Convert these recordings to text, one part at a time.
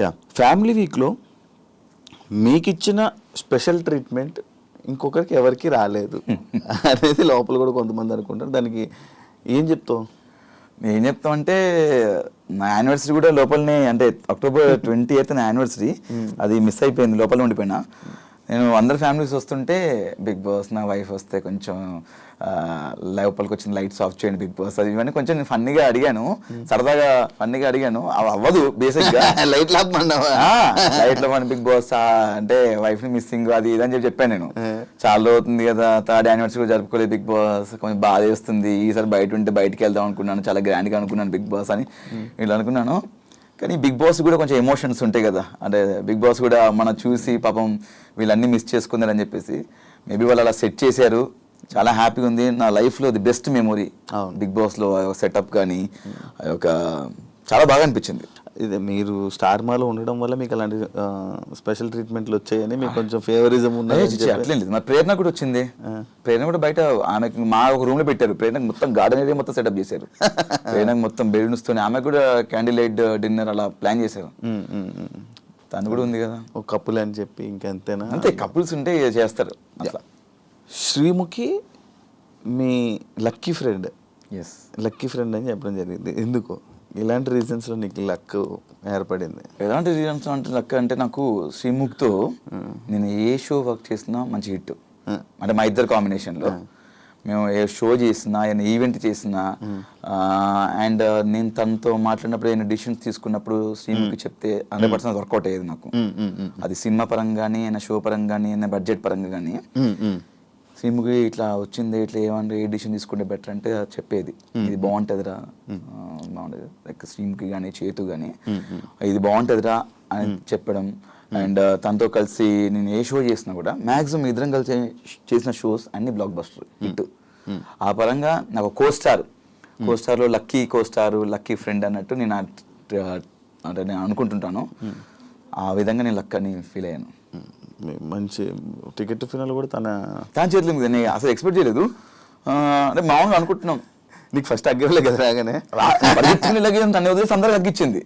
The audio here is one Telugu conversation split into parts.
యా, ఫ్యామిలీ వీక్లో మీకు ఇచ్చిన స్పెషల్ ట్రీట్మెంట్ ఇంకొకరికి ఎవరికి రాలేదు అనేది లోపల కూడా కొంతమంది అనుకుంటారు. దానికి ఏం చెప్తావు? ఏం చెప్తాం అంటే నా యానివర్సరీ కూడా లోపలనే, అంటే October 28th నా యానివర్సరీ, అది మిస్ అయిపోయింది, లోపల ఉండిపోయినా. నేను అందరు ఫ్యామిలీస్ వస్తుంటే బిగ్ బాస్, నా వైఫ్ వస్తే కొంచెం లోపలికి వచ్చిన లైట్స్ ఆఫ్ చేయండి బిగ్ బాస్, అది ఇవన్నీ కొంచెం నేను ఫన్నీగా అడిగాను, సరదాగా ఫన్నీగా అడిగాను. అవ్వదు బేసిక్గా. లైట్ లాపమన్నావా? లైట్ లో మన బిగ్ బాస్ అంటే వైఫ్ ని మిస్సింగ్ అది ఇది అని చెప్పాను నేను. చాలా అవుతుంది కదా, 3rd యానివర్సరీ కూడా జరుపుకోలేదు బిగ్ బాస్, కొంచెం బాధ వేస్తుంది, ఈసారి బయట ఉంటే బయటికి వెళ్దాం అనుకున్నాను, చాలా గ్రాండ్ గా అనుకున్నాను బిగ్ బాస్ అని ఇలా అనుకున్నాను. కానీ బిగ్ బాస్ కూడా కొంచెం ఎమోషన్స్ ఉంటాయి కదా, అంటే బిగ్ బాస్ కూడా మనం చూసి పాపం వీళ్ళన్నీ మిస్ చేసుకున్నారని చెప్పేసి మేబీ వాళ్ళు అలా సెట్ చేశారు. చాలా హ్యాపీగా ఉంది. నా లైఫ్లో ది బెస్ట్ మెమొరీ బిగ్ బాస్లో సెటప్ కానీ ఒక చాలా బాగా అనిపించింది. ఇది మీరు స్టార్ మాలో ఉండడం వల్ల మీకు అలాంటి స్పెషల్ ట్రీట్మెంట్లు వచ్చాయని మీకు కొంచెం ఫేవరిజం ఉన్నది. అట్లేం లేదు, మా ప్రేరణ కూడా వచ్చింది. ప్రేరణ కూడా బయట ఆమెకి మా ఒక రూమ్ లో పెట్టారు. ప్రేరణకు మొత్తం గార్డెన్ ఏరియా మొత్తం సెటప్ చేశారు. ప్రేరణకు మొత్తం బెలూన్స్ తోని ఆమె కూడా క్యాండిల్ లైట్ డిన్నర్ అలా ప్లాన్ చేశారు. తను కూడా ఉంది కదా ఒక కపుల్ అని చెప్పి, ఇంకెంతేనా? అంతే, కపుల్స్ ఉంటే చేస్తారు అట్లా. శ్రీముఖి మీ lucky friend. Yes, lucky friend అని చెప్పడం జరిగింది. ఎందుకు, ఇలాంటి రీజన్స్లో నీకు లక్ ఏర్పడింది? ఎలాంటి రీజన్స్ అంటే లక్ అంటే, నాకు శ్రీముఖ్తో నేను ఏ షో వర్క్ చేసినా మంచి హిట్. అంటే మా ఇద్దరు కాంబినేషన్లో మేము ఏ షో చేసినా, ఏదైనా ఈవెంట్ చేసినా, అండ్ నేను తనతో మాట్లాడినప్పుడు ఏదైనా డిసిషన్స్ తీసుకున్నప్పుడు శ్రీముఖి చెప్తే 100% వర్కౌట్ అయ్యేది నాకు. అది సినిమా పరంగా కానీ, ఏదైనా షో పరంగా కానీ, ఏదైనా బడ్జెట్ పరంగా కానీ. శ్రీముఖి ఇట్లా వచ్చింది, ఇట్లా ఏమంటే ఏ డిసిషన్ తీసుకుంటే బెటర్ అంటే చెప్పేది, ఇది బాగుంటుందిరా, బాగుంటుంది. లైక్ శ్రీముఖి కానీ చేతు కానీ ఇది బాగుంటుందిరా అని చెప్పడం. అండ్ తనతో కలిసి నేను ఏ షో చేసినా కూడా మ్యాక్సిమం ఇద్దరం కలిసి చేసిన షోస్ అన్ని బ్లాక్ బస్టర్ హిట్. ఆ పరంగా నాకు కోస్టార్లో లక్కీ కోస్టార్, లక్కీ ఫ్రెండ్ అన్నట్టు నేను అంటే నేను అనుకుంటుంటాను. ఆ విధంగా నేను లక్ అని ఫీల్ అయ్యాను. మంచి టికెట్ ఫినాల్ కూడా తన చేతిలో ఉంది. నేను అసలు ఎక్స్పెక్ట్ చేయలేదు. అంటే మామూలుగా అనుకుంటున్నాం, నీకు ఫస్ట్ అగ్గరలే కదా రాగానే తన వదిలేసి అందరికి అగ్గిచ్చింది.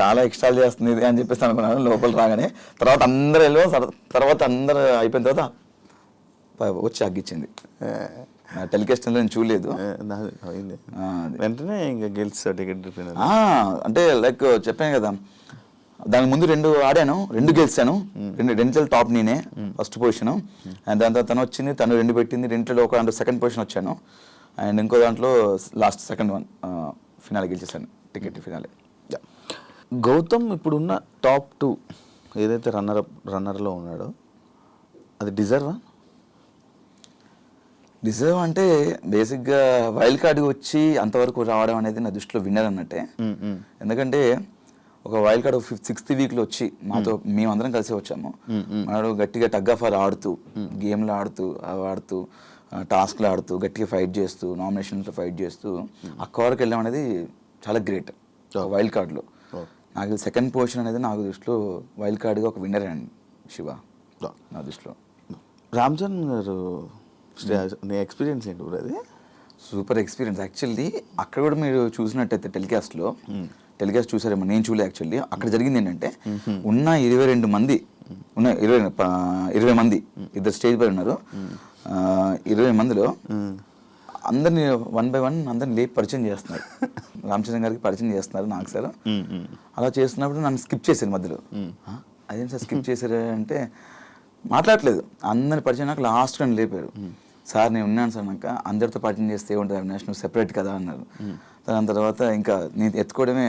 చాలా ఎక్స్ట్రా చేస్తుంది ఇది అని చెప్పేసి అనుకున్నాను లోపల రాగానే. తర్వాత అందరూ అయిపోయిన తర్వాత వచ్చి అగ్గిచ్చింది. టెలికాస్ట్ నేను చూడలేదు, వెంటనే ఇంకా గెలిచా టికెట్ ఫినాల్. అంటే లైక్ చెప్పాను కదా, దాని ముందు 2 ఆడాను, 2 గెలిచాను. రెండిట్లో టాప్ నేనే, ఫస్ట్ పొజిషన్. అండ్ దాని తర్వాత తను వచ్చింది, తను 2 పెట్టింది. రెండిట్లో ఒక దాంట్లో సెకండ్ పొజిషన్ వచ్చాను. అండ్ ఇంకో దాంట్లో లాస్ట్ సెకండ్ వన్ ఫినాలే గెలిచేసాను, టికెట్ ఫినాలే. గౌతమ్ ఇప్పుడున్న టాప్ 2 ఏదైతే రన్నర్లో ఉన్నాడో అది డిజర్వా? డిజర్వ్ అంటే బేసిక్గా వైల్డ్ కార్డ్కి వచ్చి అంతవరకు రావడం అనేది నా దృష్టిలో విన్నర్ అన్నట్టే. ఎందుకంటే ఒక వైల్డ్ కార్డ్ 6th వీక్లో వచ్చి మేమందరం కలిసి వచ్చాము. మనడు గట్టిగా టగ్ ఆఫ్ వార్ ఆడుతూ, గేమ్లు ఆడుతూ టాస్క్లు ఆడుతూ, గట్టిగా ఫైట్ చేస్తూ, నామినేషన్స్లో ఫైట్ చేస్తూ అక్క వరకు వెళ్ళడం అనేది చాలా గ్రేట్ వైల్డ్ కార్డ్లో. నాకు సెకండ్ పొజిషన్ అనేది నాకు దృష్టిలో వైల్డ్ కార్డ్గా ఒక విన్నర్ అండి శివ, నా దృష్టిలో. రామ్ చరణ్ గారు నీ ఎక్స్పీరియన్స్ ఏంటి బ్రో? అది సూపర్ ఎక్స్పీరియన్స్ యాక్చువల్లీ. అక్కడ కూడా మీరు చూసినట్టయితే టెలికాస్ట్ చూసారేమో, నేను చూడలే యాక్చువల్లీ. అక్కడ జరిగింది ఏంటంటే, ఉన్న 22 మంది, 20 మంది ఇద్దరు స్టేజ్ పై ఉన్నారు. 20 మందిలో అందరినీ 1 by 1 అందరిని లేపి పరిచయం చేస్తున్నారు. రామచంద్ర గారికి పరిచయం చేస్తున్నారు నాకు సార్. అలా చేస్తున్నప్పుడు నన్ను స్కిప్ చేశారు మధ్యలో. అదేం సార్ స్కిప్ చేశారు అంటే, మాట్లాడలేదు. అందరిని పరిచయం నాకు లాస్ట్ నన్ను లేపారు. సార్ నేను ఉన్నాను సార్, నాకు అందరితో పరిచయం చేస్తే ఏముంటుంది అవినాష్, నువ్వు సెపరేట్ కదా అన్నారు. దాని తర్వాత ఇంకా నేను ఎత్తుకోవడమే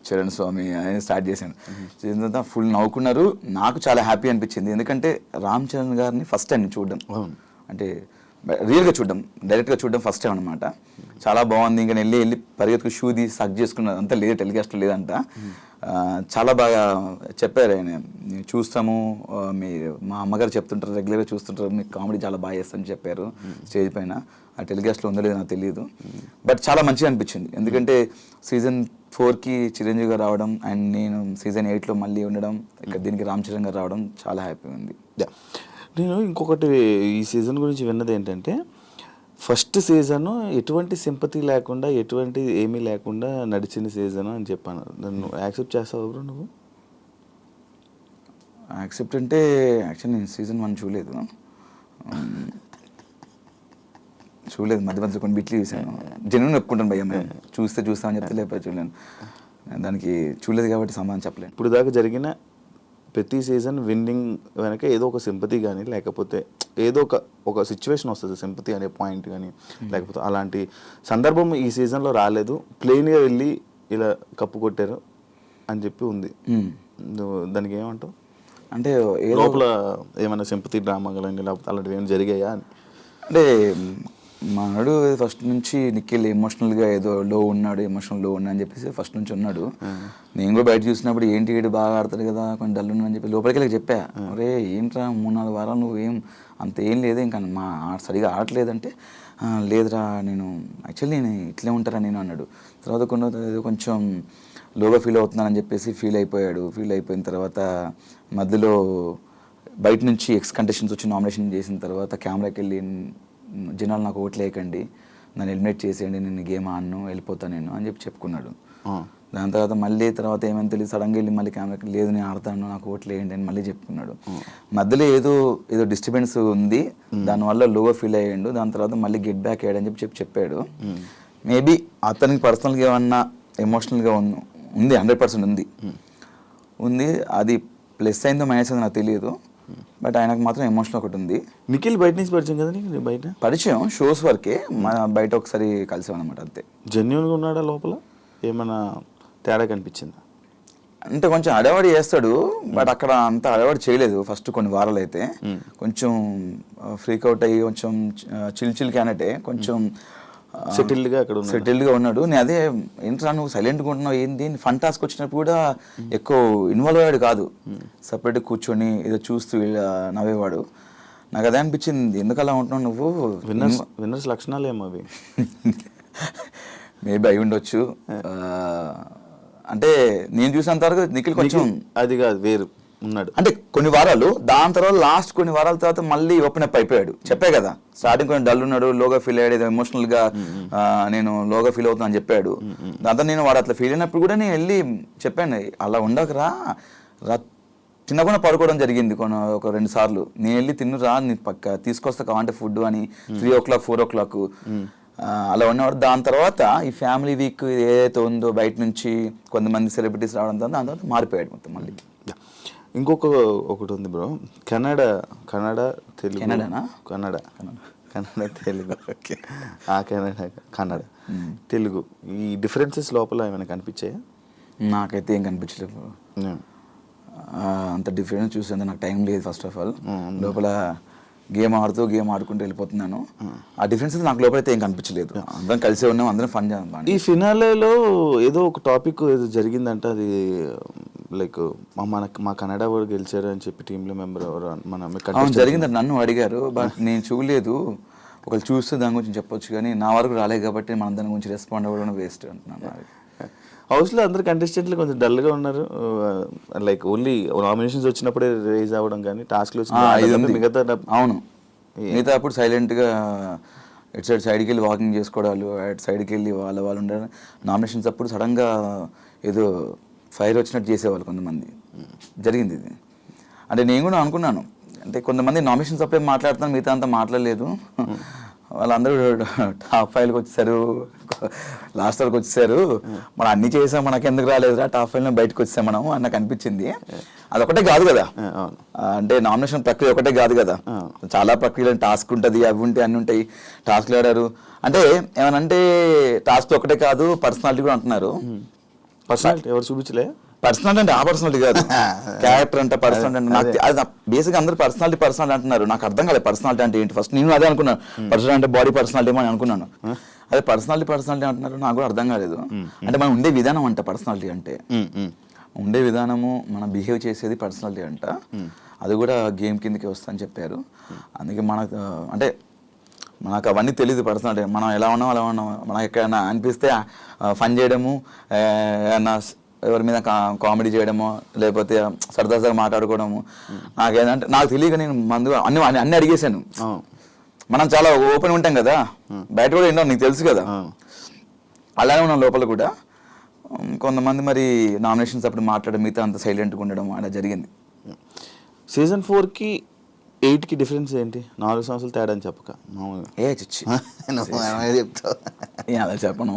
చరణ్ స్వామి అని స్టార్ట్ చేశాను. చేసిన తర్వాత ఫుల్ నవ్వుకున్నారు. నాకు చాలా హ్యాపీ అనిపించింది, ఎందుకంటే రామ్ చరణ్ గారిని ఫస్ట్ టైం చూడడం, అంటే రియల్గా చూడడం, డైరెక్ట్గా చూడడం ఫస్ట్ టైం అనమాట. చాలా బాగుంది. ఇంకా వెళ్ళి పరిగెత్తుకు షూ తీసి సక్ చేసుకున్నది అంతా లేదు, టెలికాస్ట్ లేదంట. చాలా బాగా చెప్పారు ఆయన, చూస్తాము మా అమ్మగారు చెప్తుంటారు, రెగ్యులర్గా చూస్తుంటారు, మీకు కామెడీ చాలా బాగా చేస్తారని చెప్పారు స్టేజ్ పైన. ఆ టెలికాస్ట్లో ఉందో లేదో నాకు తెలియదు, బట్ చాలా మంచిగా అనిపించింది. ఎందుకంటే Season 4కి చిరంజీవి గారు రావడం, అండ్ నేను Season 8లో మళ్ళీ ఉండడం, ఇక్కడ దీనికి రామ్ చరణ్ గారు రావడం చాలా హ్యాపీగా ఉంది. నేను ఇంకొకటి ఈ సీజన్ గురించి విన్నది ఏంటంటే, ఫస్ట్ సీజన్ ఎటువంటి సింపతి లేకుండా ఎటువంటి ఏమీ లేకుండా నడిచిన సీజన్ అని చెప్పాను. నన్ను యాక్సెప్ట్ చేస్తావు బ్రో నువ్వు? యాక్సెప్ట్ అంటే యాక్చువల్లీ నేను సీజన్ 1 చూడలేదు. మధ్య మధ్యలో కొన్ని బిట్లు చూసాను. జెన్యున్ ఒప్పుకుంటాను భయ్య, మేము చూస్తామని చెప్తే లేకపోతే చూడలేను. దానికి చూడలేదు కాబట్టి సమాధానం చెప్పలేను. ఇప్పుడు దాకా జరిగిన ప్రతి సీజన్ విన్నింగ్ వెనక ఏదో ఒక సింపతి కానీ లేకపోతే ఏదో ఒక సిచ్యువేషన్ వస్తుంది, సింపతి అనే పాయింట్ కానీ లేకపోతే అలాంటి సందర్భం ఈ సీజన్లో రాలేదు. ప్లెయిన్గా వెళ్ళి ఇలా కప్పు కొట్టారు అని చెప్పి ఉంది. నువ్వు దానికి ఏమంటావు? అంటే లోపల ఏమైనా సింపతి డ్రామా కానీ లేకపోతే అలాంటివి ఏమైనా జరిగాయా అని? అంటే మనడు ఫస్ట్ నుంచి నిఖిల్ ఎమోషనల్గా ఏదో లో ఉన్నాడు అని చెప్పేసి ఫస్ట్ నుంచి ఉన్నాడు. నేను కూడా బయట చూసినప్పుడు ఏంటి వీడు బాగా ఆడతాడు కదా, కొంచెం డల్ ఉన్నాడు అని చెప్పి లోపలికి వెళ్ళి చెప్పా, అరే ఏంట్రా 3-4 వారాలు నువ్వు అంత ఏం లేదు ఇంకా సరిగా ఆడలేదంటే, లేదురా నేను యాక్చువల్లీ నేను ఇట్లే ఉంటారా నేను అన్నాడు. తర్వాత కొంచెం లోగా ఫీల్ అవుతున్నానని చెప్పేసి ఫీల్ అయిపోయిన తర్వాత మధ్యలో బయట నుంచి ఎక్స్ కంటెస్టెంట్స్ వచ్చి నామినేషన్ చేసిన తర్వాత కెమెరాకి వెళ్ళి, జనాలు నాకు ఓట్లు వేయకండి, నన్ను ఎలిమినేట్ చేసేయండి, నేను గేమ్ ఆడను, వెళ్ళిపోతాను నేను అని చెప్పి చెప్పుకున్నాడు. దాని తర్వాత ఏమైనా తెలియదు, సడన్గా వెళ్ళి మళ్ళీ కెమెరాకి లేదు నేను ఆడతాను, నాకు ఓట్లు వేయండి అని మళ్ళీ చెప్పుకున్నాడు. మధ్యలో ఏదో డిస్టర్బెన్స్ ఉంది, దానివల్ల లోగా ఫీల్ అయ్యాడు. దాని తర్వాత మళ్ళీ గెట్ బ్యాక్ అయ్యాడని చెప్పాడు. మేబీ అతనికి పర్సనల్గా ఏమన్నా ఎమోషనల్గా ఉంది, 100% ఉంది. అది ప్లస్ అయిందో మైనస్ అయిందో నాకు తెలియదు, బట్ ఆయనకు మాత్రం ఎమోషనల్ ఒకటి ఉంది. నిఖిల్ బయట నుంచి పరిచయం కదా నీకు? బయట పరిచయం షోస్ వరకే, మన బయట ఒకసారి కలిసామన్నమాట అంతే. జెన్యున్గా ఉన్నాడా లోపల? ఏమైనా తేడా కనిపించిందా? అంటే కొంచెం అడవాడి చేస్తాడు, బట్ అక్కడ అంత అడవాడి చేయలేదు. ఫస్ట్ కొన్ని వారాలు అయితే కొంచెం ఫ్రీక్ అవుట్ అయ్యి కొంచెం చిల్ క్యానటే కొంచెం సెటిల్డ్గా ఉన్నాడు. నేను అదే ఏంట్రా నువ్వు సైలెంట్గా ఉంటున్నావు ఏంటి, ఫన్ టాస్క్ వచ్చినప్పుడు కూడా ఎక్కువ ఇన్వాల్వ్ అయ్యాడు కాదు, సపరేట్గా కూర్చొని ఏదో చూస్తూ నవ్వేవాడు. నాకు అదే అనిపించింది, ఎందుకు అలా ఉంటున్నావు నువ్వు? విన్నర్స్ లక్షణాలు ఏమో అవి. మేబీ అయి ఉండొచ్చు. అంటే నేను చూసినంత వరకు నిఖిల్ కొంచెం అది కాదు, వేరు ఉన్నాడు. అంటే కొన్ని వారాలు, దాని తర్వాత లాస్ట్ కొన్ని వారాల తర్వాత మళ్ళీ ఓపెన్ అప్ అయిపోయాడు. చెప్పే కదా, స్టార్టింగ్ కొంచెం డల్ ఉన్నాడు, లోగా ఫీల్ అయ్యాడు, ఏదో ఎమోషనల్గా నేను లోగా ఫీల్ అవుతున్నా అని చెప్పాడు. దాంతో నేను వాడు అట్లా ఫీల్ అయినప్పుడు కూడా నేను వెళ్ళి చెప్పాను, అలా ఉండకరా, తినకుండా పడుకోవడం జరిగింది ఒక 2 సార్లు. నేను వెళ్ళి తిన్నురా, నీ పక్క తీసుకొస్తా కావాలంటే ఫుడ్ అని 3 o'clock 4 o'clock అలా ఉన్నవాడు. దాని తర్వాత ఈ ఫ్యామిలీ వీక్ ఏదైతే ఉందో బయట నుంచి కొంతమంది సెలబ్రిటీస్ రావడంతో దాని తర్వాత మారిపోయాడు మొత్తం మళ్ళీ. ఒకటి ఉంది బ్రో, కన్నడ తెలుగు. కన్నడ తెలుగు కన్నడ తెలుగు ఈ డిఫరెన్సెస్ లోపల ఏమైనా కనిపించాయా? నాకైతే ఏం కనిపించలేదు. అంత డిఫరెన్స్ చూసేంత నాకు టైం లేదు. ఫస్ట్ ఆఫ్ ఆల్ లోపల గేమ్ ఆడుకుంటూ వెళ్ళిపోతున్నాను. ఆ డిఫరెన్స్ నాకు లోపలైతే ఏం కనిపించలేదు. అందరం కలిసే ఉన్నాం, అందరం ఫన్ చేద్దాం. ఈ ఫినాలేలో ఏదో ఒక టాపిక్ ఏదో జరిగిందంట, అది లైక్ మా కన్నడ వాడు గెలిచారు అని చెప్పి టీంలో మెంబర్ ఎవరు జరిగిందని నన్ను అడిగారు, బట్ నేను చూడలేదు. ఒకళ్ళు చూస్తే దాని గురించి చెప్పొచ్చు, కానీ నా వరకు రాలేదు కాబట్టి మనం దాని గురించి రెస్పాండ్ అవ్వడం వేస్ట్ అంటున్నాను. హౌస్లో అందరు కంటెస్టెంట్లు కొంచెం డల్గా ఉన్నారు, లైక్ ఓన్లీ నామినేషన్స్ వచ్చినప్పుడే రేజ్ అవ్వడం, కానీ టాస్క్లు మిగతా అవును మిగతా అప్పుడు సైలెంట్గా ఇటు సైడ్కి వెళ్ళి వాకింగ్ చేసుకోవడాలు, అటు సైడ్కి వెళ్ళి వాళ్ళు ఉండడం. నామినేషన్స్ అప్పుడు సడన్గా ఏదో ఫైర్ వచ్చినట్టు చేసేవాళ్ళు కొంతమంది. జరిగింది ఇది. అంటే నేను కూడా అనుకున్నాను, అంటే కొంతమంది నామినేషన్స్ అప్పుడే మాట్లాడుతున్నాను, మిగతా అంతా మాట్లాడలేదు. వాళ్ళందరూ టాప్ 5కి వచ్చేసారు, లాస్ట్ వరకు వచ్చేసారు. మనం అన్ని చేసాం, మనకి ఎందుకు రాలేదురా టాప్ 5లో బయటకు వచ్చేసాం మనం అని నాకు అనిపించింది. అదొకటే కాదు కదా, అంటే నామినేషన్ ప్రక్రియ ఒకటే కాదు కదా, చాలా ప్రక్రియలు టాస్క్ ఉంటుంది, అవి ఉంటాయి, అన్ని ఉంటాయి. టాస్క్లు ఆడారు అంటే ఏమనంటే టాస్క్ ఒకటే కాదు, పర్సనాలిటీ కూడా అంటున్నారు. పర్సనాలిటీ ఎవరు చూపించలే? పర్సనాలిటీ అంటే ఆ పర్సనాలిటీ కాదు, క్యారెక్టర్ అంటే పర్సనాలిటీ అంటే నాకు అది బేసిక్గా అందరూ పర్సనాలిటీ అంటున్నారు. నాకు అర్థం కాలేదు పర్సనాలిటీ అంటే ఏంటి. ఫస్ట్ నేను అదే అనుకున్నాను, పర్సనాలిటీ అంటే బాడీ పర్సనాలిటీ అని అనుకున్నాను. అదే పర్సనాలిటీ అంటున్నారు, నాకు కూడా అర్థం కాలేదు. అంటే మనం ఉండే విధానం అంట పర్సనాలిటీ అంటే, ఉండే విధానము, మనం బిహేవ్ చేసేది పర్సనాలిటీ అంట. అది కూడా గేమ్ కిందకి వస్తుందని చెప్పారు. అందుకే మనకు అవన్నీ తెలియదు పర్సనాలిటీ. మనం ఎలా ఉన్నాం అలా ఉన్నాం. మనకు ఎక్కడైనా అనిపిస్తే ఫన్ చేయడము, ఏమన్నా ఎవరి మీద కామెడీ చేయడము, లేకపోతే సరదాగా మాట్లాడుకోవడము. నాకేదంటే నాకు తెలియక నేను అన్ని అడిగేశాను. మనం చాలా ఓపెన్ ఉంటాం కదా, బయట కూడా ఏంటో నీకు తెలుసు కదా, అలానే ఉన్నాం లోపల కూడా. కొంతమంది మరి నామినేషన్స్ అప్పుడు మాట్లాడడం, మిగతా అంత సైలెంట్గా ఉండడం అలా జరిగింది. సీజన్ 4కి 8కి డిఫరెన్స్ ఏంటి? 4 సంవత్సరాలు తేడా అని చెప్పక మామూలుగా చచ్చి చెప్తావు. అలా చెప్పను.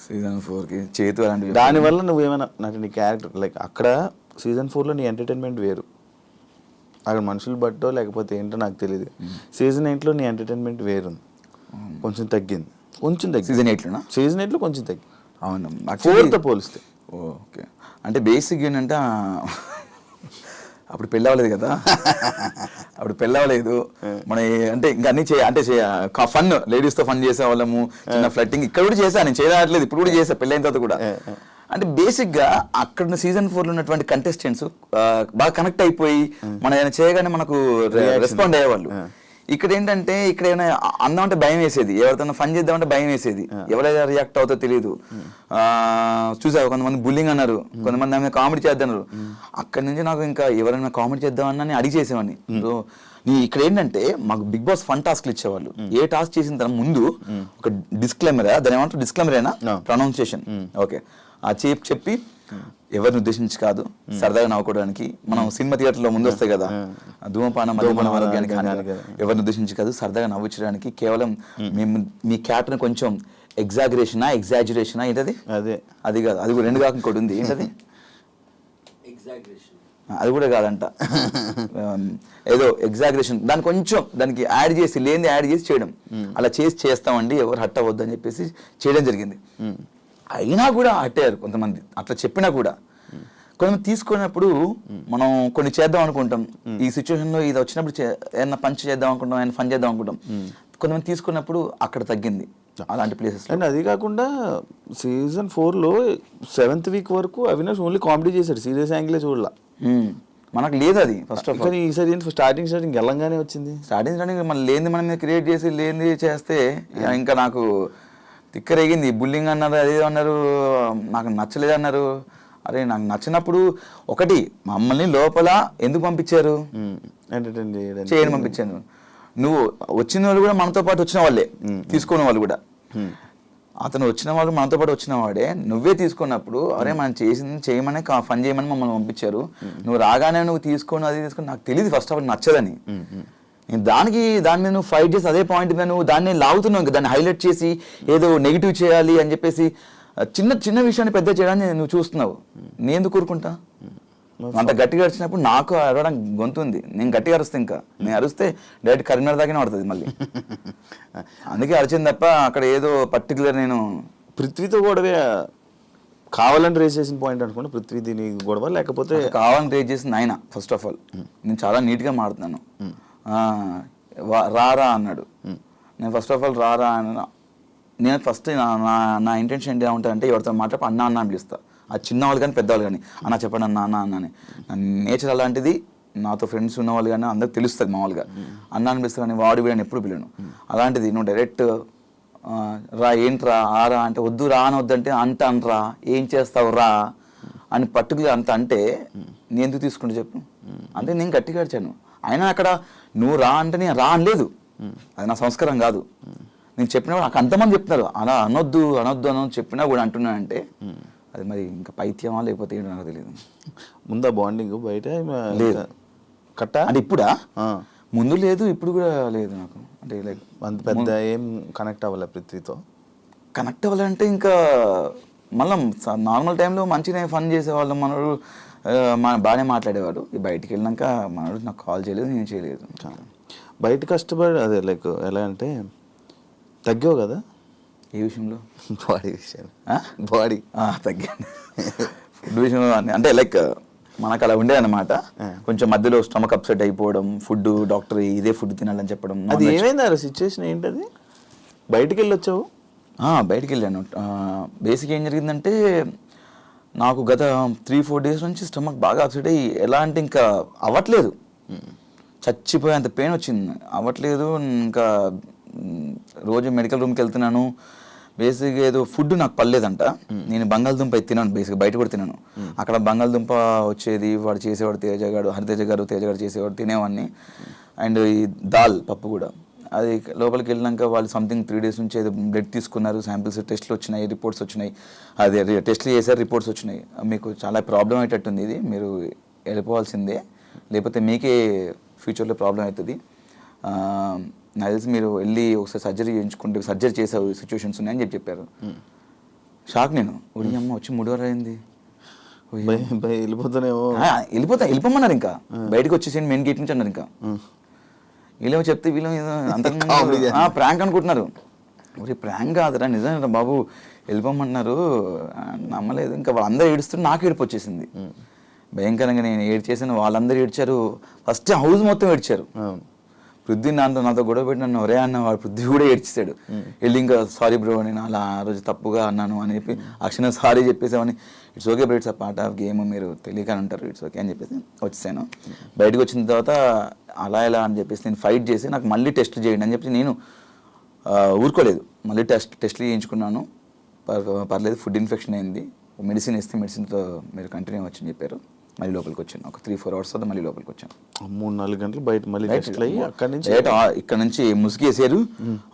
సీజన్ 4కి చేతు అలాంటివి. దానివల్ల నువ్వేమైనా నాకు నీ క్యారెక్టర్ లైక్ అక్కడ సీజన్ 4లో నీ ఎంటర్టైన్మెంట్ వేరు, అక్కడ మనుషులు బట్టో లేకపోతే ఏంటో నాకు తెలియదు. సీజన్ 8లో నీ ఎంటర్టైన్మెంట్ వేరుంది, కొంచెం తగ్గింది. సీజన్ 8లోనా? సీజన్ 8లో కొంచెం తగ్గింది. అవును, 4తో పోలిస్తే. ఓకే. అంటే బేసిక్ ఏంటంటే అప్పుడు పెళ్ళి అవ్వలేదు కదా, అప్పుడు పెళ్ళి అవ్వలేదు మన, అంటే ఇంకా అన్ని అంటే ఫన్, లేడీస్తో ఫన్ చేసేవాళ్ళము, చిన్న ఫ్లట్టింగ్ ఇక్కడ కూడా చేశాను, నేను చేయట్లేదు, ఇప్పుడు కూడా చేసా పెళ్ళైన తర్వాత కూడా. అంటే బేసిక్గా అక్కడ సీజన్ 4లో ఉన్నటువంటి కంటెస్టెంట్స్ బాగా కనెక్ట్ అయిపోయి మనం ఏమైనా చేయగానే మనకు రెస్పాండ్ అయ్యేవాళ్ళు. ఇక్కడ ఏంటంటే ఇక్కడ ఏమైనా అందామంటే భయం వేసేది, ఎవరితో ఫన్ చేద్దామంటే భయం వేసేది, ఎవరైనా రియాక్ట్ అవుతో తెలియదు. చూసావు కొంతమంది బుల్లింగ్ అన్నారు, కొంతమంది ఆమె కామెడీ చేద్దన్నారు. అక్కడి నుంచి నాకు ఇంకా ఎవరైనా కామెడీ చేద్దామన్నా అడిగి చేసేవాడిని. సో ఇక్కడ ఏంటంటే మాకు బిగ్ బాస్ ఫన్ టాస్క్లు ఇచ్చేవాళ్ళు. ఏ టాస్క్ చేసిన తర్వాత ముందు ఒక డిస్క్లైమర్, దాని ఏమంటారు డిస్క్లైమరేనా ప్రొనౌన్సియేషన్, ఓకే ఆ చెప్పి ఎవరిని ఉద్దేశించి కాదు, సరదాగా నవ్వుకోవడానికి. మనం సినిమా థియేటర్లో ముందు వస్తాయి కదా, ధూమపానం మద్యపానం ఆరోగ్యానికి ఎవరిని ఉద్దేశించి కాదు, సరదాగా నవ్వించడానికి. కేవలం మేము మీ క్యారెక్టర్ని కొంచెం ఎగ్జాజరేషనా ఏంటది, అది కాదు, అది కూడా రెండు కాక ఇంకోటి ఉంది, ఏంటది అది కూడా కాదంట, ఏదో ఎగ్జాగరేషన్, దాన్ని కొంచెం దానికి యాడ్ చేసి లేని యాడ్ చేసి చేయడం. అలా చేస్తామండి, ఎవరు హట్ అవ్వద్దు అని చెప్పేసి చేయడం జరిగింది. అయినా కూడా అట్టారు కొంతమంది, అట్లా చెప్పినా కూడా. కొంతమంది తీసుకున్నప్పుడు మనం కొన్ని చేద్దాం అనుకుంటాం, ఈ సిచ్యువేషన్లో ఇది వచ్చినప్పుడు ఏదైనా పంచ్ చేద్దాం అనుకుంటాం, ఏమైనా ఫన్ చేద్దాం అనుకుంటాం. కొంతమంది తీసుకున్నప్పుడు అక్కడ తగ్గింది అలాంటి ప్లేసెస్. అండ్ అది కాకుండా సీజన్ 4లో 7th వీక్ వరకు అవినాష్ ఓన్లీ కామెడీ చేశాడు, సీరియస్ యాంగిలే చూడలా. మనకు లేదు అది ఫస్ట్ ఆఫ్ ఆల్. ఈసారి స్టార్టింగ్ వెళ్ళంగానే వచ్చింది. స్టార్టింగ్ మనం లేనిది మనం క్రియేట్ చేసి లేనిది చేస్తే ఇంకా నాకు తిక్కరేగింది. బుల్లింగ్ అన్నారు, అదేదో అన్నారు, నాకు నచ్చలేదు అన్నారు. అరే నాకు నచ్చినప్పుడు ఒకటి మమ్మల్ని లోపల ఎందుకు పంపించారు, చేయని పంపించాను. నువ్వు వచ్చిన వాళ్ళు కూడా మనతో పాటు వచ్చిన వాళ్ళే, తీసుకున్న వాళ్ళు కూడా. అతను వచ్చిన వాళ్ళు మనతో పాటు వచ్చిన వాడే, నువ్వే తీసుకున్నప్పుడు అరే మనం చేసింది చేయమని ఫన్ చేయమని మమ్మల్ని పంపించారు, నువ్వు రాగానే నువ్వు తీసుకొని అది తీసుకొని నాకు తెలియదు ఫస్ట్ ఆఫ్ ఆల్ నచ్చదని. దాని మీద నువ్వు ఫైట్ చేసి అదే పాయింట్ మీద నువ్వు దాన్ని లాగుతున్నావు, ఇంకా దాన్ని హైలైట్ చేసి ఏదో నెగిటివ్ చేయాలి అని చెప్పేసి చిన్న చిన్న విషయాన్ని పెద్ద చేయడాన్ని నువ్వు చూస్తున్నావు. నేను ఎందుకు కూరుకుంటా? అంత గట్టిగా అరిచినప్పుడు నాకు అరవడానికి గొంతు ఉంది, నేను గట్టిగా అరుస్తే ఇంకా నేను అరిస్తే డైరెక్ట్ కరీంనగర్ దాకానే పడుతుంది మళ్ళీ. అందుకే అరిచింది తప్ప అక్కడ ఏదో పర్టికులర్ నేను పృథ్వీతో గొడవే కావాలని రేస్ చేసిన పాయింట్ అనుకుంటే పృథ్వీ దీని గొడవ, లేకపోతే కావాలని రేస్ చేసింది ఆయన. ఫస్ట్ ఆఫ్ ఆల్ నేను చాలా నీట్గా మాడుతున్నాను, రారా అన్నాడు. నేను ఫస్ట్ ఆఫ్ ఆల్ రారా అన్న, నేను ఫస్ట్ నా ఇంటెన్షన్ ఏంటి ఉంటుందంటే ఎవరితో మాట్లాడి అన్న అన్న అని పిలుస్తా, అది చిన్నవాళ్ళు కానీ పెద్దవాళ్ళు కానీ అన్న చెప్పండి అన్న అన్న అన్న అని. నేచర్ అలాంటిది, నాతో ఫ్రెండ్స్ ఉన్నవాళ్ళు కానీ అందరికి తెలుస్తుంది మామూలుగా అన్న అని పిలుస్తా, కానీ వాడు వీడని ఎప్పుడు పిలను. అలాంటిది నువ్వు డైరెక్ట్ రా ఏంట్రా ఆరా అంటే వద్దు రా అని వద్దంటే అంట అనరా ఏం చేస్తావు రా అని పర్టికులర్ అంత అంటే నేను ఎందుకు తీసుకుంటే చెప్పు. అంటే నేను గట్టిగా అడిచాను. అయినా అక్కడ నువ్వు రా అంటే నేను రా అనలేదు, అది నా సంస్కారం కాదు. నేను చెప్పినప్పుడు నాకు అంతమంది చెప్తున్నారు అలా అనొద్దు అని చెప్పినా కూడా అంటున్నానంటే అది మరి ఇంకా పైత్యమా లేకపోతే ఏంటో నాకు తెలియదు. ముందా బాండింగ్ బయట లేదు కట్ట అంటే ఇప్పుడా? ముందు లేదు, ఇప్పుడు కూడా లేదు నాకు. అంటే లైక్ అంత పెద్ద ఏం కనెక్ట్ అవ్వాలి పృథ్వీతో. కనెక్ట్ అవ్వాలంటే ఇంకా మళ్ళీ నార్మల్ టైంలో మంచిగా ఫన్ చేసేవాళ్ళం, మనడు బాగానే మాట్లాడేవాడు. బయటికి వెళ్ళినాక మనడు నాకు కాల్ చేయలేదు, నేను చేయలేదు. బయట కష్టపడి అదే లైక్ ఎలా అంటే తగ్గావు కదా ఏ విషయంలో? బాడీ విషయం, బాడీ తగ్గాను. ఫుడ్ విషయంలో అంటే లైక్ మనకు అలా ఉండే అనమాట. కొంచెం మధ్యలో స్టమక్ అప్సెట్ అయిపోవడం, ఫుడ్ డాక్టర్ ఇదే ఫుడ్ తినాలని చెప్పడం. అది ఏమైంది ఆ సిచ్యువేషన్ ఏంటది? బయటికి వెళ్ళి వచ్చావు? బయటికి వెళ్ళాను. బేసిక్ ఏం జరిగిందంటే నాకు గత 3-4 డేస్ నుంచి స్టమక్ బాగా అప్సెట్ అయ్యి ఎలా అంటే ఇంకా అవ్వట్లేదు, చచ్చిపోయేంత పెయిన్ వచ్చింది, అవ్వట్లేదు. ఇంకా రోజు మెడికల్ రూమ్కి వెళ్తున్నాను. బేసిక్గా ఏదో ఫుడ్ నాకు పర్లేదంట. నేను బంగాళదుంప తిన్నాను, బేసిక్గా బయట కూడా తిన్నాను. అక్కడ బంగాళదుంప వచ్చేది, వాడు చేసేవాడు హరితేజ గారు చేసేవాడు, తినేవాడిని. అండ్ ఈ దాల్ పప్పు కూడా అది లోపలికి వెళ్ళినాక వాళ్ళు సంథింగ్ 3 days నుంచి ఏదో బ్లడ్ తీసుకున్నారు, శాంపిల్స్ టెస్ట్లు వచ్చినాయి, రిపోర్ట్స్ వచ్చినాయి, అది టెస్ట్లు చేశారు, రిపోర్ట్స్ వచ్చినాయి, మీకు చాలా ప్రాబ్లం అయ్యేటట్టుంది, ఇది మీరు వెళ్ళిపోవాల్సిందే, లేకపోతే మీకే ఫ్యూచర్లో ప్రాబ్లం అవుతుంది, నాకు తెలిసి మీరు వెళ్ళి ఒకసారి సర్జరీ చేయించుకుంటే సర్జరీ చేసే సిచ్యువేషన్స్ ఉన్నాయని చెప్పారు. షాక్ నేను, ఒడి అమ్మ వచ్చి 3 వారాలు అయింది, వెళ్ళిపోతానేమో, వెళ్ళిపోమన్నారు, ఇంకా బయటకు వచ్చేసి మెయిన్ గేట్ నుంచి అన్నారు. ఇంకా వీళ్ళేమో చెప్తే వీళ్ళు అంత ప్రాంక్ అనుకుంటున్నారు. మరి ప్రాంక్ కాదురా, నిజంగా బాబు వెళ్ళిపోమన్నారు, నమ్మలేదు. ఇంకా వాళ్ళందరూ ఏడుస్తుంటే నాకు ఏడుపు వచ్చేసింది భయంకరంగా. నేను ఏడ్చేసాను, వాళ్ళందరూ ఏడ్చారు, ఫస్ట్ హౌస్ మొత్తం ఏడ్చారు. పృథ్వీ నాతో గొడవ పెట్టి నన్ను ఒరే అన్న, వాడు పృథ్వీ కూడా ఏడ్చేసాడు. వెళ్ళి ఇంకా సారీ బ్రో, నేను అలా ఆ రోజు తప్పుగా అన్నాను అని చెప్పి అక్షణ సారీ చెప్పేసామని, it's okay bro, it's a part of game, మీరు తెలియక అంటారు, ఇట్స్ ఓకే అని చెప్పేసి వచ్చేసాను. బయటకు వచ్చిన తర్వాత అలా ఎలా అని చెప్పేసి నేను ఫైట్ చేసి నాకు మళ్ళీ టెస్ట్లు చేయండి అని చెప్పి నేను ఊరుకోలేదు, మళ్ళీ టెస్ట్లు చేయించుకున్నాను. పర్లేదు, ఫుడ్ ఇన్ఫెక్షన్ అయింది, మెడిసిన్ ఇస్తే మెడిసిన్తో మీరు కంటిన్యూ వచ్చని చెప్పారు. మళ్ళీ లోపలికి వచ్చాను, ఒక 3-4 hours తర్వాత మళ్ళీ లోపలికి వచ్చాను. 3-4 గంటలు బయట మళ్ళీ టెస్ట్లు అయ్యి అక్కడి నుంచి ఇక్కడ నుంచి ముసుగు వేసారు,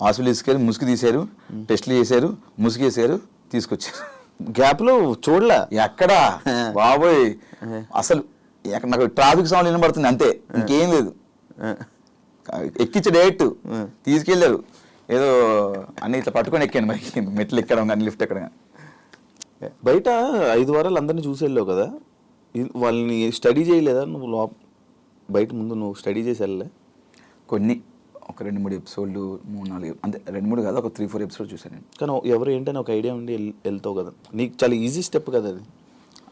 హాస్పిటల్ తీసుకెళ్ళి ముసుగు తీశారు, టెస్ట్లు చేశారు, ముసుగు వేసారు, తీసుకొచ్చారు. గ్యాప్ లో చూడలే ఎక్కడా బాబోయ్, అసలు నాకు ట్రాఫిక్ సౌండ్ వినబడుతుంది అంతే, ఇంకేం లేదు. ఎక్కించే డైరెక్ట్ తీసుకెళ్ళారు, ఏదో అన్ని ఇట్లా పట్టుకొని ఎక్కాను, మరి మెట్లు ఎక్కడం కానీ లిఫ్ట్ ఎక్కడం కానీ. బయట 5 వారాలు అందరినీ చూసి వెళ్ళావు కదా, వాళ్ళని స్టడీ చేయలేదా నువ్వు? బయట ముందు నువ్వు స్టడీ చేసి వెళ్ళలే? కొన్ని ఒక 2-3 ఎపిసోడ్లు, 3-4 అంతే, 2-3 కాదు, ఒక 3-4 ఎపిసోడ్ చూసాను నేను. కానీ ఎవరు ఏంటని ఒక ఐడియా ఉండి వెళ్తావు కదా, నీకు చాలా ఈజీ స్టెప్ కదా అది.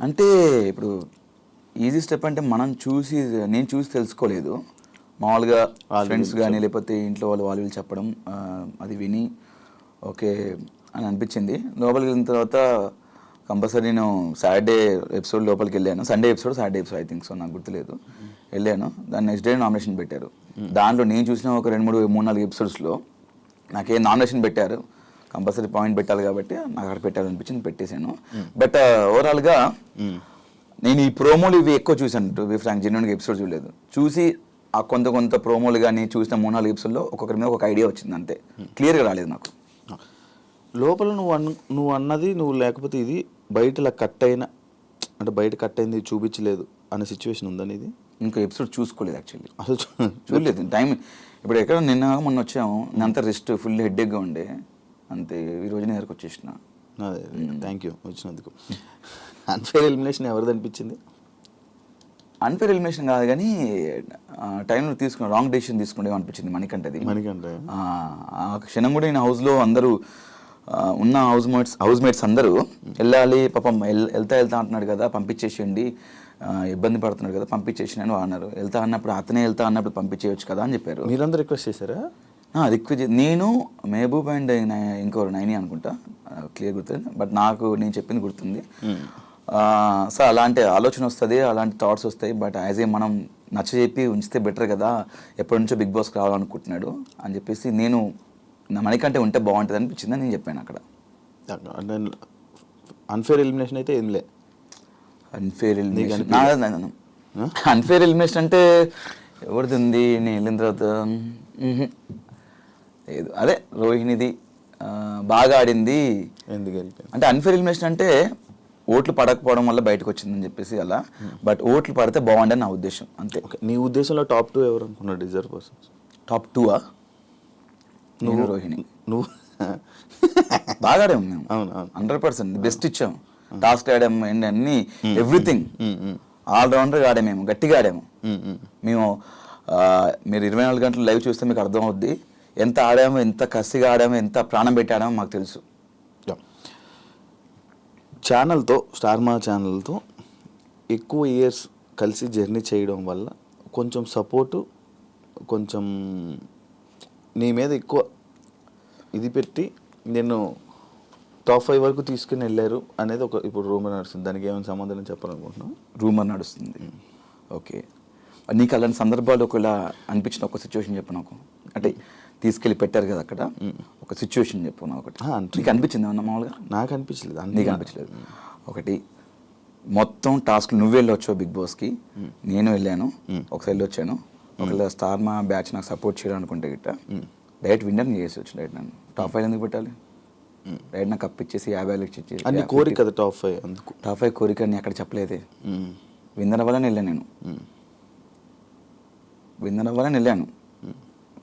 అంటే ఇప్పుడు ఈజీ స్టెప్ అంటే నేను చూసి తెలుసుకోలేదు, మామూలుగా ఫ్రెండ్స్ కానీ లేకపోతే ఇంట్లో వాళ్ళు వీళ్ళు చెప్పడం, అది విని ఓకే అని అనిపించింది. లోపలికి వెళ్ళిన తర్వాత కంపల్సరీ నేను సాటర్డే ఎపిసోడ్ లోపలికి వెళ్ళాను, Sunday episode Saturday episode I think so, నాకు గుర్తులేదు. వెళ్ళాను, దాని నెక్స్ట్ డే నామినేషన్ పెట్టారు. దాంట్లో నేను చూసిన ఒక 2-3-4 ఎపిసోడ్స్లో నాకేం నామినేషన్ పెట్టారు, కంపల్సరీ పాయింట్ పెట్టాలి కాబట్టి నాకు అక్కడ పెట్టాలనిపించింది, పెట్టేశాను. బట్ ఓవరాల్గా నేను ఈ ప్రోమోలు ఇవి ఎక్కువ చూశాను, టు బి ఫ్రాంక్, జెన్యున్గా ఎపిసోడ్ చూడలేదు. చూసి ఆ కొంత ప్రోమోలు కానీ చూసిన 3-4 ఎపిసోడ్లో ఒక్కొక్కరి మీద ఒక ఐడియా వచ్చింది అంతే, క్లియర్గా రాలేదు నాకు. లోపల నువ్వు అన్నది నువ్వు లేకపోతే ఇది బయట ఇలా కట్ అయిన, అంటే బయట కట్ అయింది చూపించలేదు అనే సిచ్యువేషన్ ఉందని ఇది ఇంకా ఎపిసోడ్ చూసుకోలేదు యాక్చువల్లీ, అసలు చూడలేదు టైం. ఇప్పుడు ఎక్కడ మొన్న వచ్చాము, నేను అంతా రెస్ట్ ఫుల్ హెడ్ఏక్గా ఉండే, అంతే ఈ రోజు నేను దగ్గరకు వచ్చేసిన. అదే, థ్యాంక్ యూ వచ్చినందుకు. అన్ఫేర్ ఎలిమినేషన్ ఎవరిది అనిపించింది? అన్ఫేర్ ఎలిమినేషన్ కాదు కానీ టైంలో తీసుకున్న రాంగ్ డెసిషన్ తీసుకునే అనిపించింది మణికంఠది. ఆ క్షణం కూడా నేను హౌస్లో అందరూ ఉన్న హౌస్ మేట్స్ అందరూ వెళ్ళాలి, పాపం వెళ్తా అంటున్నాడు కదా, పంపించేసేయండి, ఇబ్బంది పడుతున్నాడు కదా, పంపించేసినాను అన్నారు. వెళ్తా అన్నప్పుడు అతనే వెళ్తా అన్నప్పుడు పంపించేయచ్చు కదా అని చెప్పారు. మీరందరూ రిక్వెస్ట్ చేశారా? రిక్వెస్ట్ నేను, మెహబూబ్ అండ్ ఇంకోరు 9 అనుకుంటా, క్లియర్ గుర్తుంది, బట్ నేను చెప్పింది గుర్తుంది. సో అలాంటి ఆలోచన వస్తుంది, అలాంటి థాట్స్ వస్తాయి, బట్ యాజ్ ఏ మనం నచ్చజెప్పి ఉంచితే బెటర్ కదా, ఎప్పటి నుంచో బిగ్ బాస్కి రావాలనుకుంటున్నాడు అని చెప్పేసి నేను మణికంటే ఉంటే బాగుంటుంది అనిపించిందని నేను చెప్పాను అక్కడ. అన్ఫేర్ ఎలిమినేషన్ అయితే ఏం లే. అన్ఫేర్ ఎలిమినేషన్ అంటే ఎవరిది ఉంది, నేను వెళ్ళిన తర్వాత లేదు, అదే రోహిణిది బాగా ఆడింది. అంటే అన్ఫేర్ ఎలిమినేషన్ అంటే ఓట్లు పడకపోవడం వల్ల బయటకు వచ్చిందని చెప్పేసి అలా, బట్ ఓట్లు పడితే బాగుండని నా ఉద్దేశం అంతే. నీ ఉద్దేశంలో టాప్ 2 ఎవరు అనుకున్నాడు డిజర్వ్ పర్సన్స్? టాప్ 2 నువ్వు, రోహిణి. నువ్వు బాగా ఆడాము మేము, 100% బెస్ట్ ఇచ్చాం, టాస్క్ ఆడాము, అన్ని ఎవ్రీథింగ్ ఆల్రౌండర్గా ఆడాము, మేము గట్టిగా ఆడాము. మేము మీరు 24 గంటలు లైవ్ చూస్తే మీకు అర్థం అవుద్ది ఎంత ఆడామో, ఎంత కసిగా ఆడామో, ఎంత ప్రాణం పెట్టి ఆడామో మాకు తెలుసు. ఛానల్తో, స్టార్ మా ఛానల్తో ఎక్కువ ఇయర్స్ కలిసి జర్నీ చేయడం వల్ల కొంచెం సపోర్టు, కొంచెం నీ మీద ఎక్కువ ఇది పెట్టి నేను టాప్ 5 వరకు తీసుకుని వెళ్ళారు అనేది ఒక ఇప్పుడు రూమర్ నడుస్తుంది. దానికి ఏమైనా సమాధానం చెప్పాలనుకుంటున్నావు? రూమర్ నడుస్తుంది, ఓకే. నీకు అలాంటి సందర్భాలు ఒకవేళ అనిపించిన ఒక సిచ్యువేషన్ చెప్పు నాకు, అంటే తీసుకెళ్ళి పెట్టారు కదా అక్కడ, ఒక సిచ్యువేషన్ చెప్పు నాకు ఒకటి. నీకు అనిపించింది ఏమన్నా మామూలుగా? నాకు అనిపించలేదు. నీకు అనిపించలేదు? ఒకటి మొత్తం టాస్క్ నువ్వు వెళ్ళొచ్చావు బిగ్ బాస్కి, నేను వెళ్ళాను, ఒకసారి వెళ్ళొచ్చాను. ఒకవేళ స్టార్ మా బ్యాచ్ నాకు సపోర్ట్ చేయడం అనుకుంటే గిట్ట డైరెక్ట్ విన్నర్ని చేసేవచ్చు డైరెక్ట్ నన్ను. టాప్ 5 ఎందుకు పెట్టాలి? డైరెక్ట్ నాకు కప్ ఇచ్చేసి 50 ఇచ్చేసి అన్ని కోరిక కదా టాప్ 5 అందుకు. టాప్ 5 కోరిక అని అక్కడ చెప్పలేదే. విన్నర్ అవ్వాలని వెళ్ళాను నేను. విన్నర్ అవ్వాలని వెళ్ళాను.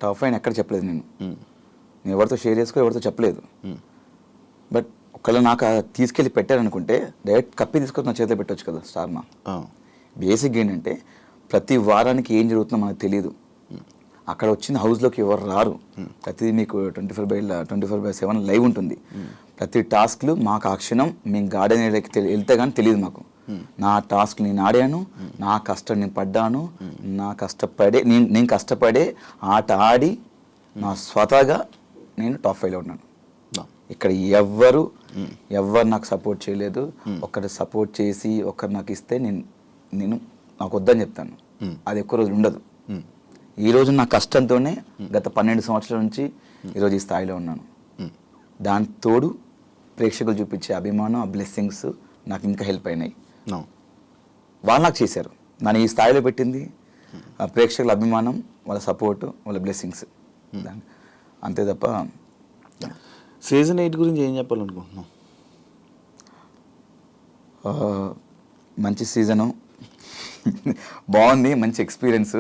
టాప్ 5 ఎక్కడ చెప్పలేదు నేను. నేను ఎవరితో షేర్ చేసుకో, ఎవరితో చెప్పలేదు. బట్ ఒకవేళ నాకు తీసుకెళ్ళి పెట్టారనుకుంటే డైరెక్ట్ కప్పి తీసుకొని నా చేతిలో పెట్టవచ్చు కదా స్టార్ మా. బేసిక్ ఏంటంటే ప్రతి వారానికి ఏం జరుగుతుందో మనకు తెలియదు. అక్కడ వచ్చిన హౌస్లోకి ఎవరు రారు. ప్రతిదీ మీకు 24/7 లైవ్ ఉంటుంది. ప్రతి టాస్క్లు మాకు ఆ క్షణం మేము గార్డెన్ ఏరియాకి వెళ్తే కానీ తెలియదు మాకు. నా టాస్క్ నేను ఆడాను, నా కష్టం నేను పడ్డాను, నేను కష్టపడే ఆట ఆడి నా స్వతహాగా నేను టాప్ 5లో ఉన్నాను. ఇక్కడ ఎవ్వరు నాకు సపోర్ట్ చేయలేదు. ఒకరు సపోర్ట్ చేసి ఒకరు నాకు ఇస్తే నేను నాకు వద్దని చెప్తాను. అది ఎక్కువ రోజులు ఉండదు. ఈరోజు నా కష్టంతోనే గత 12 సంవత్సరాల నుంచి ఈరోజు ఈ స్థాయిలో ఉన్నాను. దాని తోడు ప్రేక్షకులు చూపించే అభిమానం, ఆ బ్లెస్సింగ్స్ నాకు ఇంకా హెల్ప్ అయినాయి. వాళ్ళు నాకు చేశారు. నన్ను ఈ స్థాయిలో పెట్టింది ఆ ప్రేక్షకుల అభిమానం, వాళ్ళ సపోర్టు, వాళ్ళ బ్లెస్సింగ్స్. అంతే తప్ప. సీజన్ 8 గురించి ఏం చెప్పాలనుకుంటున్నాం? మంచి సీజను, బాగుంది, మంచి ఎక్స్పీరియన్స్.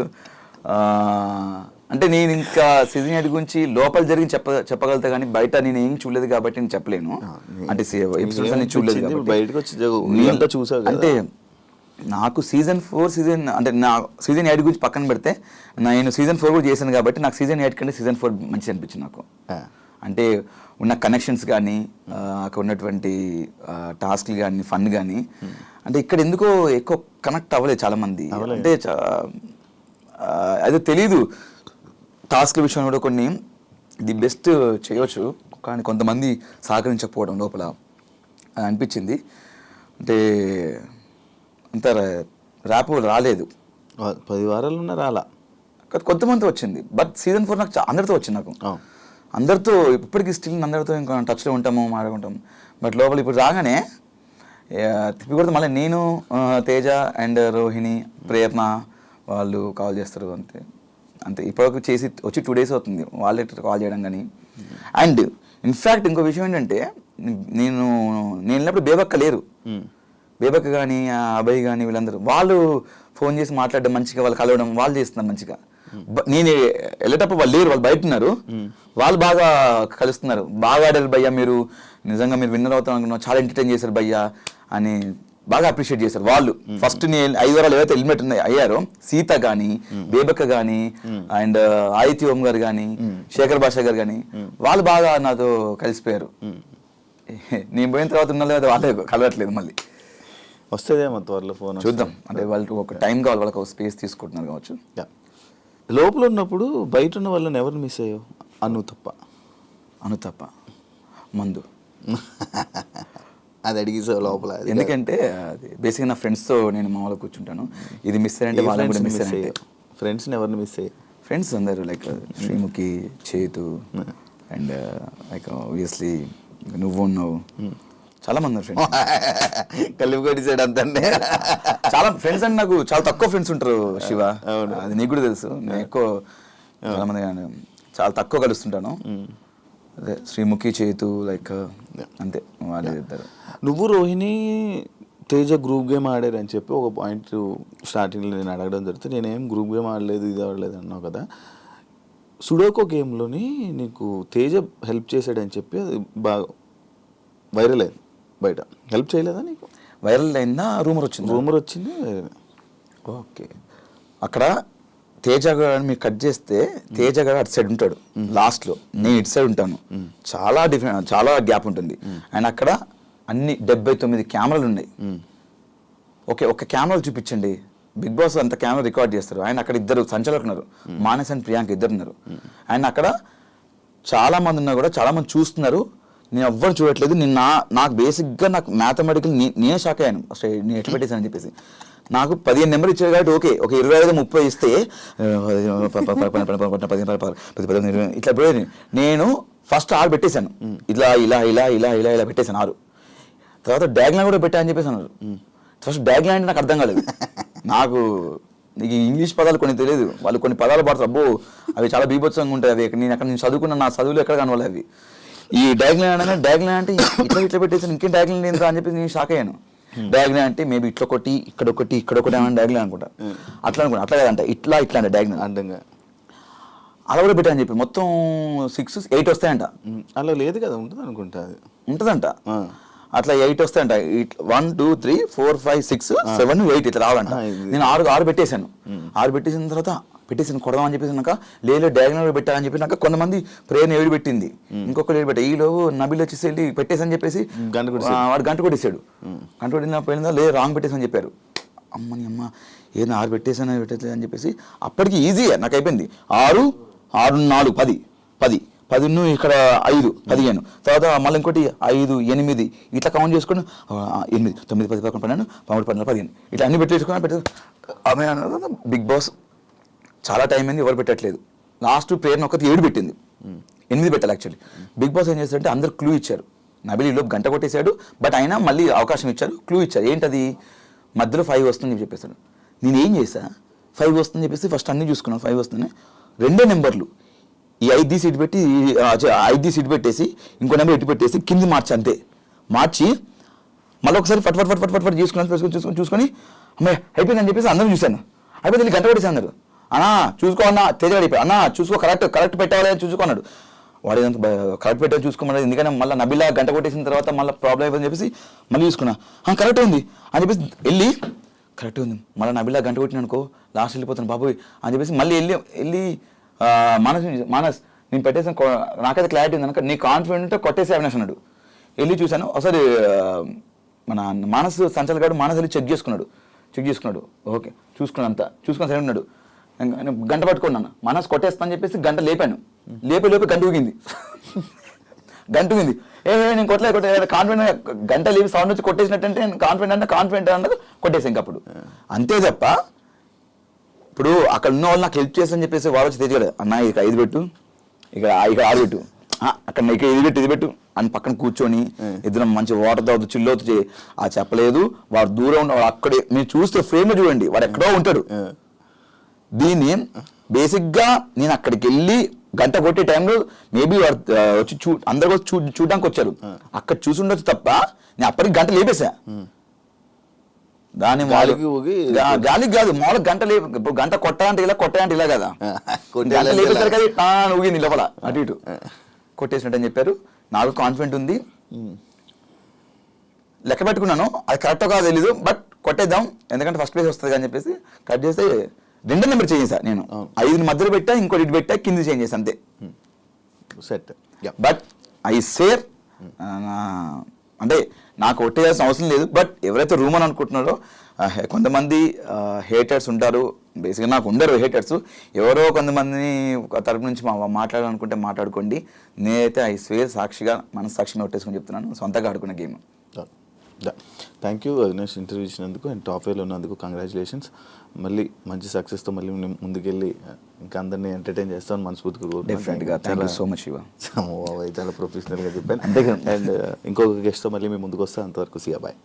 అంటే నేను ఇంకా సీజన్ 8 గురించి లోపల జరిగి చెప్పగలుగుతా కానీ బయట నేను ఏం చూడలేదు కాబట్టి నేను చెప్పలేను. అంటే ఎపిసోడ్స్ అన్ని చూడలేదు కాబట్టి. అంటే నాకు సీజన్ 4 అంటే నా సీజన్ 8 గురించి పక్కన పెడితే నేను సీజన్ 4 కూడా చేశాను కాబట్టి నాకు సీజన్ 8 కంటే సీజన్ 4 మంచిది అనిపించింది నాకు. అంటే ఉన్న కనెక్షన్స్ కానీ అక్కడ ఉన్నటువంటి టాస్క్లు కానీ ఫన్ కానీ అంటే ఇక్కడ ఎందుకో ఎక్కువ కనెక్ట్ అవ్వలేదు చాలామంది. అంటే అదే తెలీదు. టాస్క్ల విషయంలో కూడా కొన్ని ది బెస్ట్ చేయవచ్చు కానీ కొంతమంది సహకరించకపోవడం లోపల అనిపించింది. అంటే అంత ర్యాప్ రాలేదు. 10 వారాలు ఉన్న రాలా, కొంతమంది వచ్చింది. బట్ సీజన్ 4 నాకు అందరితో వచ్చింది. నాకు అందరితో ఇప్పటికీ స్టిల్ అందరితో ఇంకా టచ్లో ఉంటాము, మాట్లాడుకుంటాము. బట్ లోపల ఇప్పుడు రాగానే తిప్పి కొడితే మళ్ళీ నేను, తేజ అండ్ రోహిణి, ప్రేరణ వాళ్ళు కాల్ చేస్తారు. అంతే ఇప్పటివరకు చేసి వచ్చి 2 days అవుతుంది వాళ్ళే కాల్ చేయడం కానీ. అండ్ ఇన్ఫ్యాక్ట్ ఇంకో విషయం ఏంటంటే నేను వెళ్ళినప్పుడు బేబక్క లేరు. బేబక్క కానీ అభయ్ కానీ వీళ్ళందరూ వాళ్ళు ఫోన్ చేసి మాట్లాడడం, మంచిగా వాళ్ళు కలవడం, వాళ్ళు చేస్తున్నారు మంచిగా. నేను వెళ్ళేటప్పుడు వాళ్ళు లేరు, వాళ్ళు బయట ఉన్నారు. వాళ్ళు బాగా కలుస్తున్నారు. బాగా ఆడారు భయ్యా, మీరు నిజంగా మీరు విన్నర్ అవుతాం అనుకున్నాం, చాలా ఎంటర్టైన్ చేశారు భయ్యా అని బాగా అప్రిషియేట్ చేశారు వాళ్ళు. ఫస్ట్ నేను 5 వారాలు ఏవైతే ఎలిమినేట్ అయ్యారో సీత కానీ, బేబక్క కానీ, అండ్ ఆదిత్య ఓం గారు కానీ, శేఖర్ భాష గారు కానీ వాళ్ళు బాగా నాతో కలిసిపోయారు. నేను పోయిన తర్వాత ఉన్న లేదా వాళ్ళే కలవట్లేదు. మళ్ళీ వస్తుందేమో త్వరలో ఫోన్, చూద్దాం. అంటే వాళ్ళకి ఒక టైం కావాలి, వాళ్ళకి ఒక స్పేస్ తీసుకుంటున్నారు కావచ్చు. లోపల ఉన్నప్పుడు బయట ఉన్న వాళ్ళని ఎవరిని మిస్ అయ్యావు? అను తప్ప మందు అది అడిగేసావు లోపల. ఎందుకంటే అది బేసిక్గా నా ఫ్రెండ్స్తో నేను మామూలుగా కూర్చుంటాను. ఇది మిస్ అయ్యంటే వాళ్ళని కూడా మిస్ అయ్యాయి. ఫ్రెండ్స్ని ఎవరిని మిస్ అయ్యాయి? ఫ్రెండ్స్ అందరూ లైక్ శ్రీముఖి, చేతు అండ్ లైక్ ఆబ్వియస్లీ నువ్వు ఉన్నావు, చాలా మంది ఫ్రెండ్స్ కలిపి కొట్టేసాడు అంతే. చాలా ఫ్రెండ్స్ అంటే నాకు చాలా తక్కువ ఫ్రెండ్స్ ఉంటారు శివ, అది నీకు కూడా తెలుసు. నేను ఎక్కువ చాలా మంది చాలా తక్కువ కలుస్తుంటాను. అదే శ్రీముఖి, చేతు లైక్ అంతే వాళ్ళే ఇద్దరు. నువ్వు రోహిణి తేజ గ్రూప్ గేమ్ ఆడారు అని చెప్పి ఒక పాయింట్ స్టార్టింగ్లో నేను అడగడం జరిగితే నేనేం గ్రూప్ గేమ్ ఆడలేదు, ఇది ఆడలేదు అన్నావు కదా. సుడోకో గేమ్లోని నీకు తేజ హెల్ప్ చేశాడని చెప్పి అది బాగా వైరల్ అయింది. బయట హెల్ప్ చేయలేదా నీకు? వైరల్ అయిందా? రూమర్ వచ్చింది. ఓకే, అక్కడ తేజ గారు మీరు కట్ చేస్తే తేజ గారు అటు సైడ్ ఉంటాడు లాస్ట్లో, నేను ఇటు సైడ్ ఉంటాను. చాలా డిఫరెంట్, చాలా గ్యాప్ ఉంటుంది. అండ్ అక్కడ అన్ని 79 కెమెరాలు ఉన్నాయి. ఓకే, ఒక కెమెరాలు చూపించండి. బిగ్ బాస్ అంత కెమెరా రికార్డ్ చేస్తారు. ఆయన అక్కడ 2 సంచాలకులు ఉన్నారు, మానస్ అండ్ ప్రియాంక 2 ఉన్నారు. అండ్ అక్కడ చాలా మంది ఉన్నా కూడా చాలా మంది చూస్తున్నారు. నేను ఎవ్వరు చూడట్లేదు. నాకు బేసిక్గా నాకు మ్యాథమెటికల్ నేనే షాక్ అయ్యాను అసలు నేను ఎట్లా పెట్టేశాను అని చెప్పేసి. నాకు 15 నెంబర్ ఇచ్చారు కాబట్టి ఓకే, ఒక 25-30 ఇస్తే 10 ఇట్లా పోయింది. నేను ఫస్ట్ 6 పెట్టేశాను. ఇలా ఇలా ఇలా ఇలా ఇలా ఇలా పెట్టేశాను 6. తర్వాత డ్యాగ్ లైన్ కూడా పెట్టా అని చెప్పేసి అన్నారు. ఫస్ట్ డ్యాగ్ లైన్ అంటే నాకు అర్థం కాలేదు. నాకు నీకు ఇంగ్లీష్ పదాలు కొన్ని తెలియదు, వాళ్ళు కొన్ని పదాలు పడతారు, అబ్బో అవి చాలా బీభత్సంగా ఉంటాయి. అవి నేను చదువుకున్న నా చదువులు ఎక్కడ కనవాలి అవి. ఈ డయాగ్లైన్ అనగానే డయాగ్లైన్ అంటే ఇట్లా పెట్టేసి ఇంకేం డయాగ్లైన్ ఏంటో అని చెప్పి నేను షాక్ అయ్యాను. డయాగ్లైన్ అంటే మేబీ ఇట్లా ఒకటి ఇక్కడ ఒకటి అని డయాగ్లైన్ అనుకుంటా, అట్లా అట్లా కదంట, ఇట్లా అంటే డయాగ్లైన్ అండంగా అలా కూడా పెట్టాను చెప్పి మొత్తం 6, 8 వస్తాయంట. అలా లేదు కదా, ఉంటుంది అనుకుంటా, అది ఉంటుందంట. అట్లా 8 వస్తాయంట. 1, 2, 3, 4, 5, 6, 7, 8 ఇట్లా రావాలంట. నేను 6 పెట్టేశాను. 6 పెట్టేసిన తర్వాత కొడదాం అని చెప్పేసినాక లేదు డయాగ్నల్ పెట్టాలని చెప్పినాక కొంతమంది ప్రేయర్ ఏడు పెట్టింది, ఇంకొకరు ఏడు పెట్టా. ఈలో నబిల్ వచ్చేసి వెళ్ళి పెట్టేసని చెప్పేసి వాడు గంట కొట్టేసాడు. గంట కొట్టిన పోయిందా లేదు రాంగ్ పెట్టేసని చెప్పారు. అమ్మని అమ్మ ఏదైనా 6 పెట్టేసాను పెట్టేది అని చెప్పేసి అప్పటికి ఈజీగా నాకు అయిపోయింది. 6, 6, 4, 10, 10 ఇక్కడ 5, 15, తర్వాత మళ్ళీ ఇంకోటి 5, 8 ఇట్లా కౌంట్ చేసుకుని 8, 9, 10, 11, 12, 13, 14, 15 ఇట్లా అన్ని పెట్టేసుకుని ఆమె బిగ్ బాస్ చాలా టైం అయింది, ఎవరు పెట్టట్లేదు. లాస్ట్ ప్రేయర్ని ఒకటి 7 పెట్టింది, 8 పెట్టాలి యాక్చువల్లీ. బిగ్ బాస్ ఏం చేస్తారంటే అందరు క్లూ ఇచ్చారు. నబిల్ ఈలోపు గంట కొట్టేశాడు, బట్ అయినా మళ్ళీ అవకాశం ఇచ్చారు, క్లూ ఇచ్చారు. ఏంటది మధ్యలో 5 వస్తుందని చెప్పేసాడు. నేను ఏం చేశా 5 వస్తుందని చెప్పేసి ఫస్ట్ అన్ని చూసుకున్నాను. 5 వస్తుంది, 2 నెంబర్లు ఈ 5 సీట్ పెట్టి 5 సీట్ పెట్టేసి ఇంకో నెంబర్ ఎటు పెట్టేసి కింది మార్చి అంతే మార్చి మళ్ళీ ఒకసారి ఫట్ చూసుకొని అమ్మాయి అయిపోయిందని చెప్పేసి అందరూ చూశాను. అయిపోయింది గంట కొట్టేసి అన్నారు. అన్నా చూసుకో అన్న తేజగాడు అయిపోయి అన్నా చూసుకో కరెక్ట్ పెట్టాలి అని చూసుకున్నాడు. వాడు ఏదంతా కరెక్ట్ పెట్టాలి చూసుకోమన్నాడు. ఎందుకంటే మళ్ళీ నబిలా గంట కొట్టేసిన తర్వాత మళ్ళీ ప్రాబ్లం అయిపోయిందని చెప్పేసి మళ్ళీ చూసుకున్నా. కరెక్ట్ ఉంది అని చెప్పేసి వెళ్ళి కరెక్ట్ ఉంది మళ్ళీ నబిలా గంట కొట్టిన అనుకో లాస్ట్ వెళ్ళిపోతాను బాబోయ్ అని చెప్పేసి మళ్ళీ వెళ్ళి మానస్ నేను పెట్టేసాను, నాకైతే క్లారిటీ ఉంది కనుక నీ కాన్ఫిడెంట్ ఉంటే కొట్టేసి అవినాష్ అన్నాడు. వెళ్ళి చూశాను ఒకసారి మన మానస్ సంచల్ గారు మానస్ వెళ్ళి చెక్ చేసుకున్నాడు. ఓకే చూసుకుని సరే ఉన్నాడు. గంట పట్టుకున్నాను మానస్ కొట్టేస్తా అని చెప్పేసి గంట లేపాను. లేపి గంట ఊగింది. నేను కొట్టలే కాన్ఫిడెంట్ గంట లేపి సౌండ్ వచ్చి కొట్టేసినట్టంటే కాన్ఫిడెంట్ అన్నది కొట్టేసాను. ఇంకప్పుడు అంతే తప్ప ఇప్పుడు అక్కడ ఉన్న వాళ్ళు నాకు హెల్ప్ చేస్తని చెప్పేసి వాళ్ళు వచ్చి తెచ్చాడు. అన్న ఇక 5 పెట్టు, ఇక్కడ 6 పెట్టు, అక్కడ ఇక ఇది పెట్టు అని పక్కన కూర్చొని ఇద్దరం మంచి వాటర్ తాగుతూ చిల్లుతూ చేయి. ఆ చెప్పలేదు, వాడు దూరం ఉన్నవాడు అక్కడే మీరు చూస్తే ఫ్రేమ్ చూడండి వాడు ఎక్కడో ఉంటాడు. దీన్ని బేసిక్గా నేను అక్కడికి వెళ్ళి గంట కొట్టే టైంలో మేబీ వచ్చి అందరు చూడడానికి వచ్చారు, అక్కడ చూసి ఉండొచ్చు తప్ప నేను అప్పటికి గంట లేపేసా. దాని గాలికి కాదు మామూలుగా గంట కొట్టాలంటే ఇలా కదా గంట లేపేసరికి అది ఊగింది లోపల అటు ఇటు కొట్టేసినట్టు అని చెప్పారు. నాకు కాన్ఫిడెంట్ ఉంది, లెక్క పెట్టుకున్నాను. అది కరెక్టో కాదో తెలీదు, బట్ కొట్టేద్దాం ఎందుకంటే ఫస్ట్ ప్లేస్ వస్తుంది అని చెప్పేసి కట్ చేస్తే 2 నెంబర్ చేంజ్ చేశాను. నేను 5 మధ్యలో పెట్టా, ఇంకోటి ఇటు పెట్టా, కింద చేంజ్ చేశాను అంతే. సెట్ బట్ ఐ సేర్ అంటే నాకు కొట్టేయాల్సిన అవసరం లేదు. బట్ ఎవరైతే రూమ్ అని అనుకుంటున్నారో కొంతమంది హేటర్స్ ఉంటారు. బేసిక్గా నాకు ఉండరు హేటర్స్, ఎవరో కొంతమందిని తరపు నుంచి మాట్లాడాలనుకుంటే మాట్లాడుకోండి. నేనైతే ఐ స్వేర్ సాక్షిగా మనస్సాక్షిగా కొట్టేసుకొని చెప్తున్నాను, సొంతగా ఆడుకున్న game. Thank you Avinash, interview ఇచ్చినందుకు అండ్ టాప్ 5లో ఉన్నందుకు కంగ్రాచులేషన్స్. మళ్ళీ మంచి సక్సెస్తో మళ్ళీ ముందుకెళ్ళి ఇంకా అందరినీ ఎంటర్టైన్ చేస్తామని మనస్ఫూర్తిగా. డెఫినెట్గా thank you so much Shiva. చాలా ప్రొఫెషనల్గా చెప్పాను. అండ్ ఇంకొక గెస్ట్తో మళ్ళీ మేము ముందుకు వస్తాం. అంతవరకు సియా బాయ్.